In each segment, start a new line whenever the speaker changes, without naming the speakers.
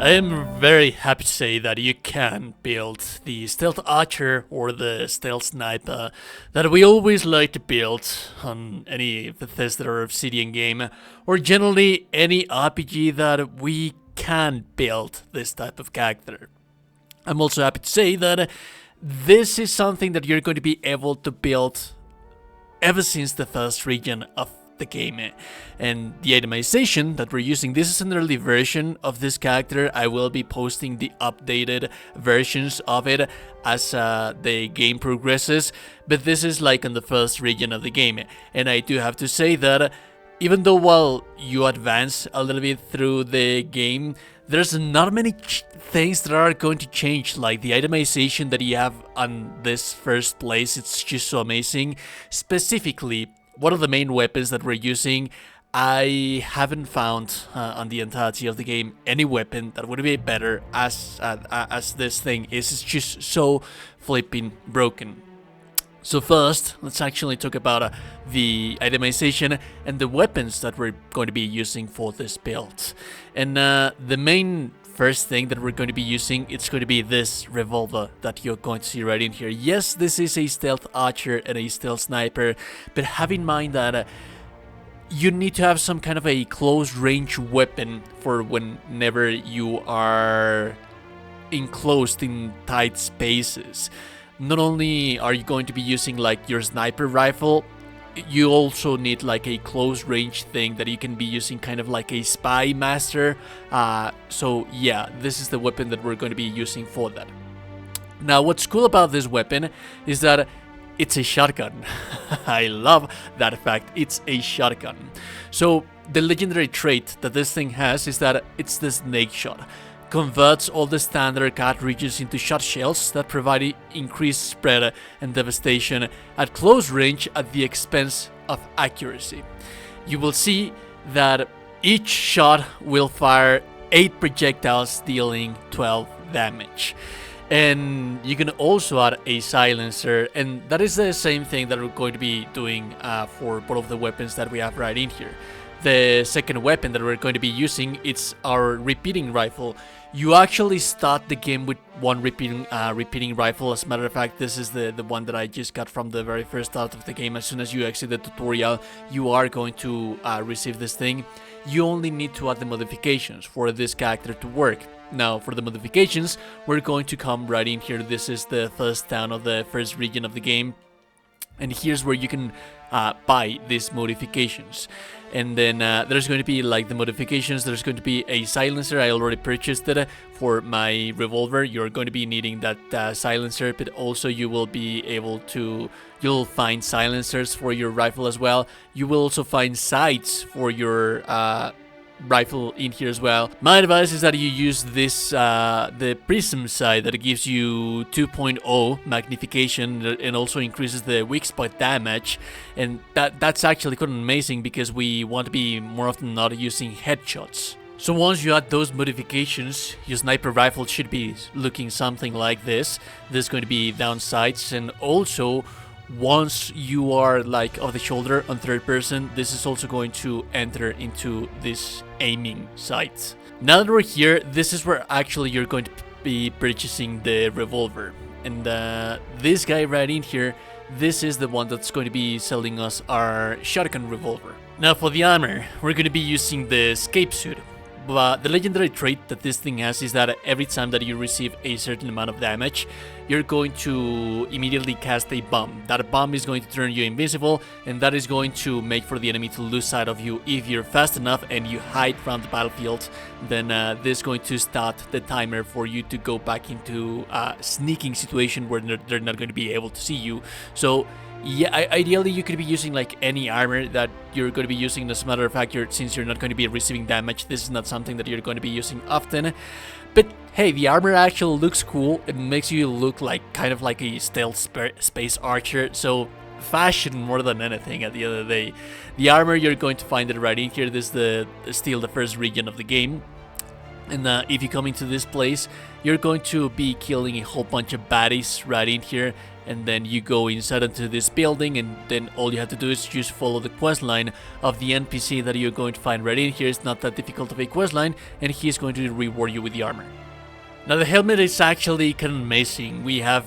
I am very happy to say that you can build the stealth archer or the stealth sniper that we always like to build on any Bethesda or Obsidian game, or generally any RPG that we can build this type of character. I'm also happy to say that this is something that you're going to be able to build ever since the first region of the game. And the itemization that we're using, this is an early version of this character. I will be posting the updated versions of it as the game progresses, but this is like in the first region of the game. And I do have to say that even though while you advance a little bit through the game, there's not many things that are going to change, like the itemization that you have on this first place. It's just so amazing. Specifically, one of the main weapons that we're using, I haven't found on the entirety of the game any weapon that would be better as this thing is. It's just so flipping broken. So first, let's actually talk about the itemization and the weapons that we're going to be using for this build. And the main first thing that we're going to be using, it's going to be this revolver that you're going to see right in here. Yes, this is a stealth archer and a stealth sniper, but have in mind that you need to have some kind of a close range weapon for whenever you are enclosed in tight spaces. Not only are you going to be using like your sniper rifle, you also need like a close range thing that you can be using kind of like a spy master. So yeah, this is the weapon that we're going to be using for that. Now what's cool about this weapon is that it's a shotgun. I love that fact, it's a shotgun. So the legendary trait that this thing has is that it's the snake shot. Converts all the standard cartridges into shot shells that provide increased spread and devastation at close range at the expense of accuracy. You will see that each shot will fire 8 projectiles dealing 12 damage. And you can also add a silencer, and that is the same thing that we're going to be doing for both of the weapons that we have right in here. The second weapon that we're going to be using, it's our repeating rifle. You actually start the game with one repeating rifle. As a matter of fact, this is the one that I just got from the very first start of the game. As soon as you exit the tutorial, you are going to receive this thing. You only need to add the modifications for this character to work. Now, for the modifications, we're going to come right in here. This is the first town of the first region of the game. And here's where you can buy these modifications. And then there's going to be like the modifications. There's going to be a silencer. I already purchased it for my revolver. You're going to be needing that silencer, but also you will be able to, you'll find silencers for your rifle as well. You will also find sights for your rifle in here as well. My advice is that you use this the prism sight that gives you 2.0 magnification and also increases the weak spot damage, and that's actually quite amazing because we want to be more often not using headshots. So once you add those modifications, your sniper rifle should be looking something like this. There's going to be down sights, and also once you are like off the shoulder on third person, this is also going to enter into this aiming sight. Now that we're here, this is where actually you're going to be purchasing the revolver. And this guy right in here, this is the one that's going to be selling us our shotgun revolver. Now for the armor, we're going to be using the escape suit. But the legendary trait that this thing has is that every time that you receive a certain amount of damage, you're going to immediately cast a bomb. That bomb is going to turn you invincible, and that is going to make for the enemy to lose sight of you. If you're fast enough and you hide from the battlefield, then this is going to start the timer for you to go back into a sneaking situation where they're not going to be able to see you. So yeah, ideally you could be using like any armor that you're going to be using. As a matter of fact, since you're not going to be receiving damage, this is not something that you're going to be using often. But hey, the armor actually looks cool. It makes you look like kind of like a stealth space archer. So fashion more than anything at the end of the day. The armor, you're going to find it right in here. This is still the first region of the game. And if you come into this place, you're going to be killing a whole bunch of baddies right in here. and then you go inside into this building, and then all you have to do is just follow the quest line of the NPC that you're going to find right in here. It's not that difficult of a quest line, and he's going to reward you with the armor. Now the helmet is actually kind of amazing. We have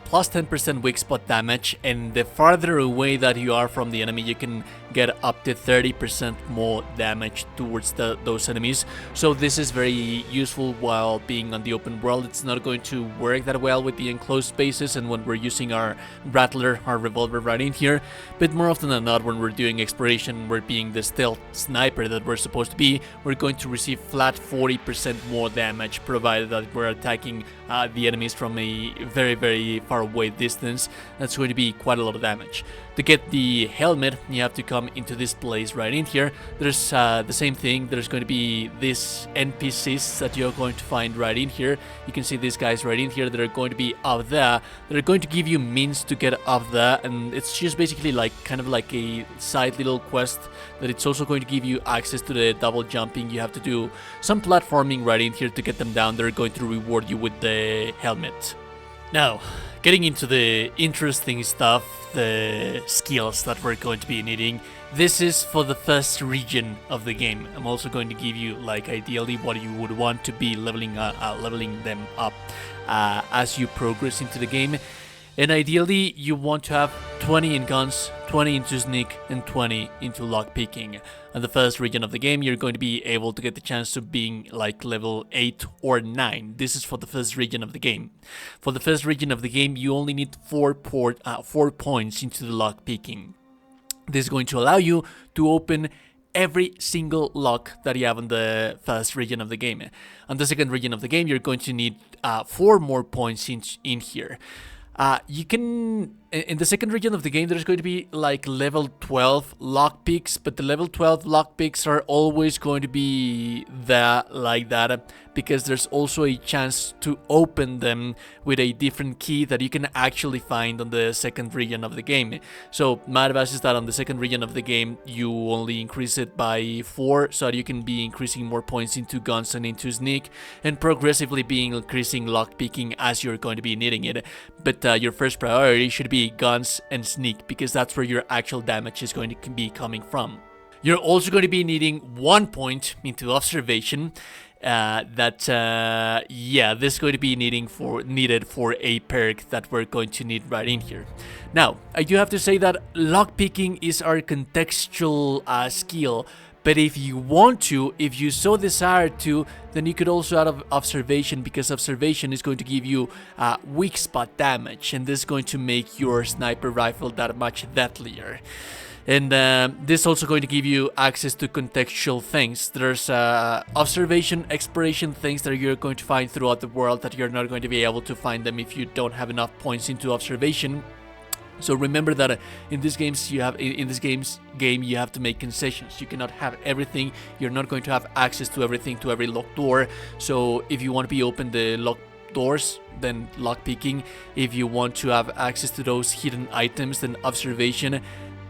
plus 10% weak spot damage, and the farther away that you are from the enemy, you can get up to 30% more damage towards those enemies. So this is very useful while being on the open world. It's not going to work that well with the enclosed spaces and when we're using our rattler, our revolver right in here. But more often than not, when we're doing exploration, we're being the stealth sniper that we're supposed to be, we're going to receive flat 40% more damage, provided that we're attacking the enemies from a very, very far away distance. That's going to be quite a lot of damage. To get the helmet, you have to come into this place right in here. There's the same thing. There's going to be these NPCs that you're going to find right in here. You can see these guys right in here that are going to be up there. They're going to give you means to get up there, and it's just basically like kind of like a side little quest that it's also going to give you access to the double jumping. You have to do some platforming right in here to get them down. They're going to reward you with the helmet. Now, getting into the interesting stuff, the skills that we're going to be needing. This is for the first region of the game. I'm also going to give you, like, ideally what you would want to be leveling them up as you progress into the game. And ideally, you want to have 20 in guns, 20 into sneak, and 20 into lockpicking. On the first region of the game, you're going to be able to get the chance of being like level 8 or 9. This is for the first region of the game. For the first region of the game, you only need 4 points into the lockpicking. This is going to allow you to open every single lock that you have on the first region of the game. On the second region of the game, you're going to need 4 more points in here. You can, in the second region of the game, there's going to be like level 12 lockpicks, but the level 12 lockpicks are always going to be there like that, because there's also a chance to open them with a different key that you can actually find on the second region of the game. So my advice is that on the second region of the game, you only increase it by 4, so that you can be increasing more points into guns and into sneak, and progressively being increasing lockpicking as you're going to be needing it. But your first priority should be guns and sneak, because that's where your actual damage is going to be coming from. You're also going to be needing 1 point into observation. This is going to be needed for a perk that we're going to need right in here. Now, I do have to say that lockpicking is our contextual skill. But if you want to, if you so desire to, then you could also add observation, because observation is going to give you weak spot damage, and this is going to make your sniper rifle that much deadlier. And this is also going to give you access to contextual things. There's observation, exploration things that you're going to find throughout the world that you're not going to be able to find them if you don't have enough points into observation. So remember that in this game you have to make concessions. You cannot have everything. You're not going to have access to everything, to every locked door. So if you want to be open the locked doors, then lockpicking. If you want to have access to those hidden items, then observation.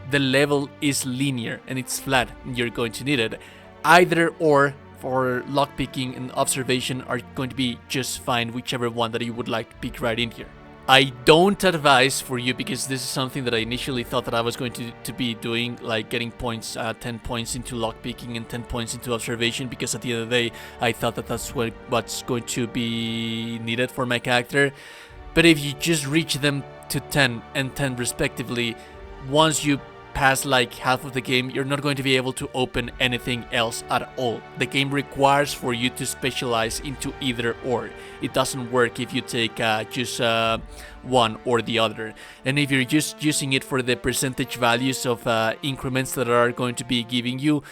The level is linear and it's flat, and you're going to need it. Either or for lockpicking and observation are going to be just fine, whichever one that you would like to pick right in here. I don't advise for you, because this is something that I initially thought that I was going to be doing, like getting points, 10 points into lockpicking and 10 points into observation, because at the end of the day, I thought that that's what's going to be needed for my character. But if you just reach them to 10 and 10 respectively, once you pass like half of the game, you're not going to be able to open anything else at all. The game requires for you to specialize into either or. It doesn't work if you take just one or the other. And if you're just using it for the percentage values of increments that are going to be giving you,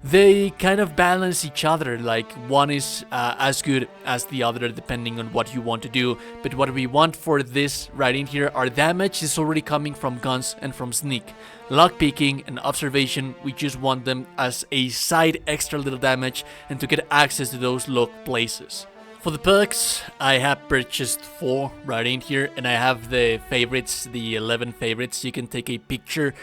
they kind of balance each other. Like one is as good as the other depending on what you want to do. But what we want for this right in here, our damage is already coming from guns and from sneak. Lockpicking and observation, we just want them as a side extra little damage and to get access to those locked places. For the perks, I have purchased 4 right in here, and I have the favorites, the 11 favorites. You can take a picture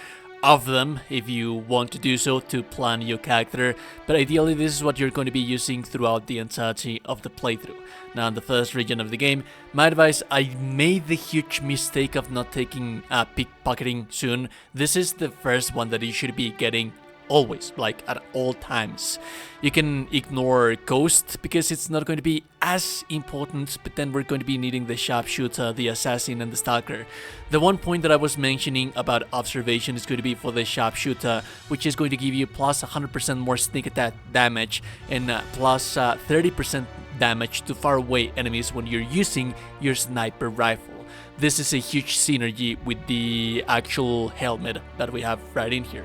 of them if you want to do so to plan your character, but ideally this is what you're going to be using throughout the entirety of the playthrough. Now in the first region of the game, my advice, I made the huge mistake of not taking pickpocketing soon. This is the first one that you should be getting always, like at all times. You can ignore Ghost because it's not going to be as important, but then we're going to be needing the Sharpshooter, the Assassin, and the Stalker. The one point that I was mentioning about observation is going to be for the Sharpshooter, which is going to give you plus 100% more sneak attack damage and plus 30% damage to far away enemies when you're using your sniper rifle. This is a huge synergy with the actual helmet that we have right in here.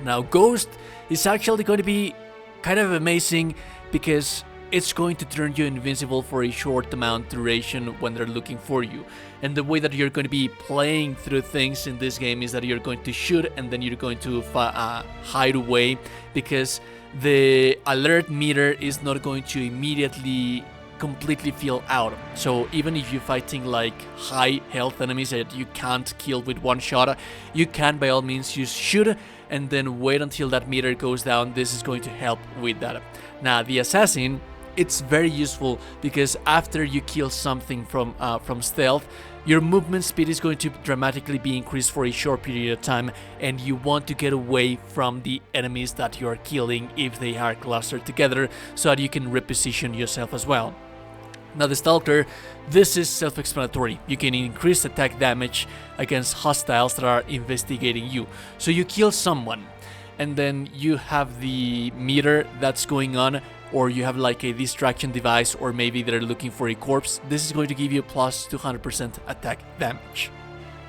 Now Ghost is actually going to be kind of amazing because it's going to turn you invincible for a short amount duration when they're looking for you. And the way that you're going to be playing through things in this game is that you're going to shoot and then you're going to hide away, because the alert meter is not going to immediately completely fill out. So even if you're fighting like high health enemies that you can't kill with one shot, you can by all means use shoot and then wait until that meter goes down. This is going to help with that. Now the Assassin, it's very useful because after you kill something from stealth, your movement speed is going to dramatically be increased for a short period of time, and you want to get away from the enemies that you are killing if they are clustered together, so that you can reposition yourself as well. Now the Stalker, this is self-explanatory. You can increase attack damage against hostiles that are investigating you. So you kill someone, and then you have the meter that's going on, or you have like a distraction device, or maybe they're looking for a corpse. This is going to give you plus 200% attack damage.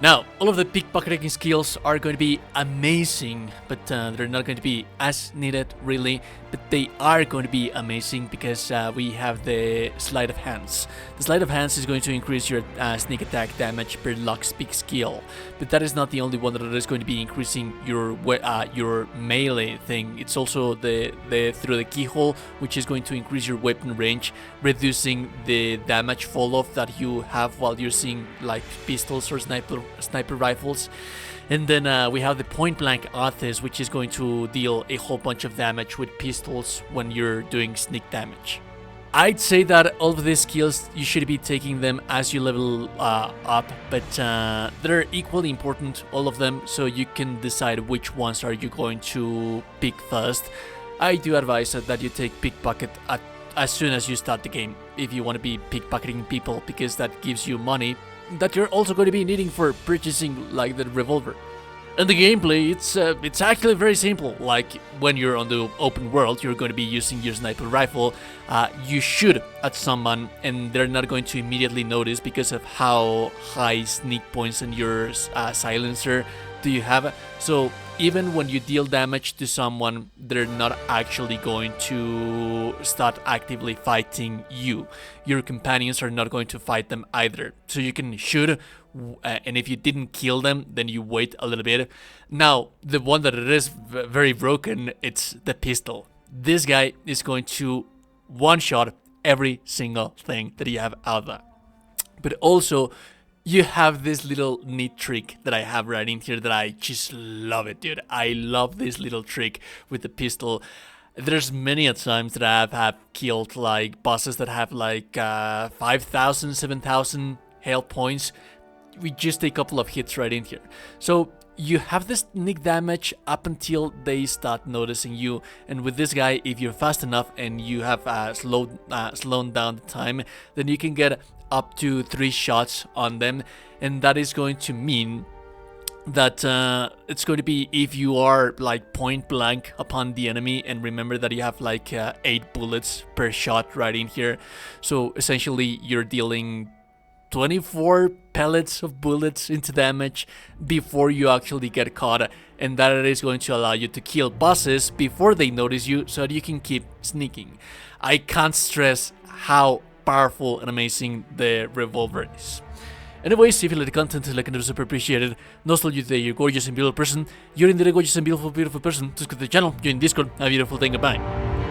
Now, all of the pickpocketing skills are going to be amazing, but they're not going to be as needed really, but they are going to be amazing because we have the Sleight of Hands. The Sleight of Hands is going to increase your sneak attack damage per lockspeak skill, but that is not the only one that is going to be increasing your melee thing. It's also the through the keyhole, which is going to increase your weapon range, reducing the damage fall off that you have while you're seeing like pistols or sniper rifles. And then we have the point blank Arthas, which is going to deal a whole bunch of damage with pistols when you're doing sneak damage. I'd say that all of these skills, you should be taking them as you level up, but they're equally important, all of them, so you can decide which ones are you going to pick first. I do advise that you take pickpocket as soon as you start the game, if you want to be pickpocketing people, because that gives you money that you're also going to be needing for purchasing like the revolver. And the gameplay, it's actually very simple. Like when you're on the open world, you're going to be using your sniper rifle. You shoot at someone and they're not going to immediately notice because of how high sneak points in your silencer do you have. So even when you deal damage to someone, they're not actually going to start actively fighting you. Your companions are not going to fight them either. So you can shoot, and if you didn't kill them, then you wait a little bit. Now, the one that is very broken, it's the pistol. This guy is going to one-shot every single thing that you have out there. But also, you have this little neat trick that I have right in here that I just love it, dude. I love this little trick with the pistol. There's many a times that I have killed like bosses that have like 5,000, 7,000 health points with just a couple of hits right in here. So you have this sneak damage up until they start noticing you, and with this guy, if you're fast enough and you have slowed down the time, then you can get up to 3 shots on them, and that is going to mean that it's going to be, if you are like point blank upon the enemy, and remember that you have like 8 bullets per shot right in here, so essentially you're dealing 24 pellets of bullets into damage before you actually get caught, and that is going to allow you to kill bosses before they notice you so that you can keep sneaking. I can't stress how powerful and amazing the revolver is. Anyways, if you like the content, like and super appreciated. Not only that you're a gorgeous and beautiful person, you're indeed a gorgeous and beautiful person. Subscribe to the channel, join Discord, have a beautiful day, goodbye.